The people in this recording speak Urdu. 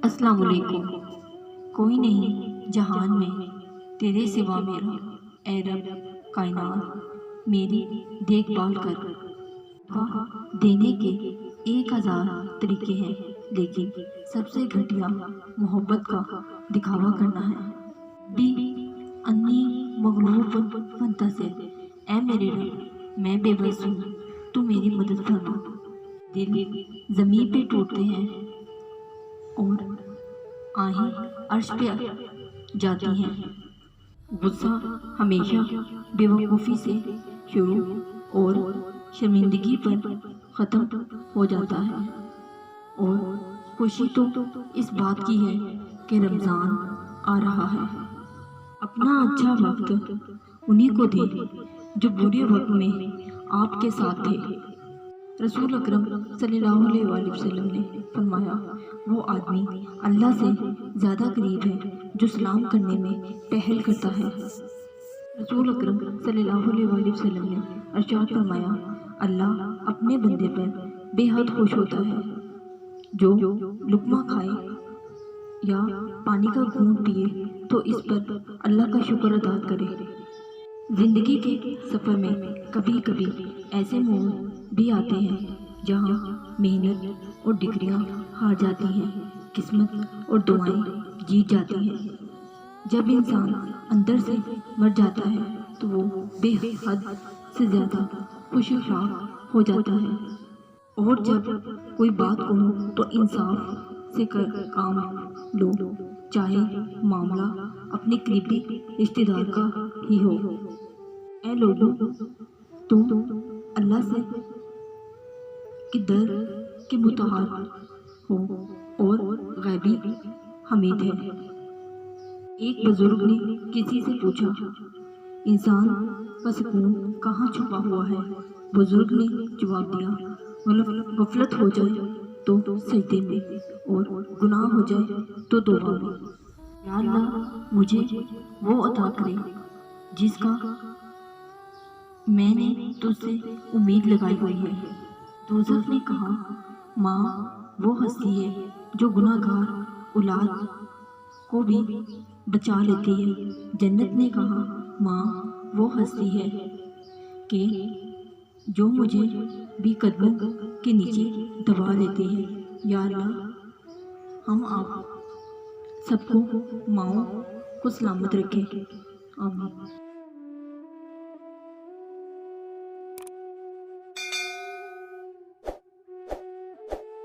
السلام علیکم۔ کوئی نہیں جہان میں تیرے سوا میرا، اے رب کائنات میری دیکھ بھال کر۔ دینے کے 1000 طریقے ہیں، لیکن سب سے گھٹیا محبت کا دکھاوا کرنا ہے۔ بھی انی مغلوب منتصر، اے میرے رب میں بے بس ہوں، تو میری مدد فرما۔ دل زمین پہ ٹوٹتے ہیں اور آہیں عرش پہ جاتی ہیں۔ غصہ ہمیشہ بے وقوفی سے شروع اور شرمندگی پر ختم ہو جاتا ہے، اور خوشی تو اس بات کی ہے کہ رمضان آ رہا ہے۔ اپنا اچھا وقت انہی کو دے جو برے وقت میں آپ کے ساتھ تھے۔ رسول اکرم صلی اللہ علیہ وآلہ وسلم نے فرمایا، وہ آدمی اللہ سے زیادہ قریب ہے جو سلام کرنے میں پہل کرتا ہے۔ رسول اکرم صلی اللہ علیہ وآلہ وسلم نے ارشاد فرمایا، اللہ اپنے بندے پر بے حد خوش ہوتا ہے جو لقمہ کھائے یا پانی کا گھونٹ پیے تو اس پر اللہ کا شکر ادا کرے۔ زندگی کے سفر میں کبھی کبھی ایسے موڑ بھی آتے ہیں جہاں محنت اور ڈگریاں ہار جاتی ہیں، قسمت اور دعائیں جیت جاتی ہیں۔ جب انسان اندر سے مر جاتا ہے تو وہ بے حد سے زیادہ خوش ہو جاتا ہے، اور جب کوئی بات کہو تو انصاف سے کام لو، چاہے معاملہ اپنے قریبی رشتہ دار کا ہی ہو۔ اے لوگو، تم اللہ سے کے در کے متحد ہو اور غیبی حمید ہے۔ ایک بزرگ نے کسی سے پوچھا، انسان کا سکون کہاں چھپا ہوا ہے؟ بزرگ نے جواب دیا، غفلت ہو جائے تو سجدے میں، اور گناہ ہو جائے تو توبہ میں۔ یا اللہ مجھے وہ عطا کرے جس کا میں نے تجھ سے امید لگائی ہوئی ہے۔ دوزخ نے کہا، ماں وہ ہستی ہے جو گناہ گار اولاد کو بھی بچا لیتی ہے۔ جنت نے کہا، ماں وہ ہستی ہے کہ جو مجھے بھی قدموں کے نیچے دبا لیتی ہے۔ یا اللہ ہم آپ سب کو ماؤں کو سلامت رکھے، آمین۔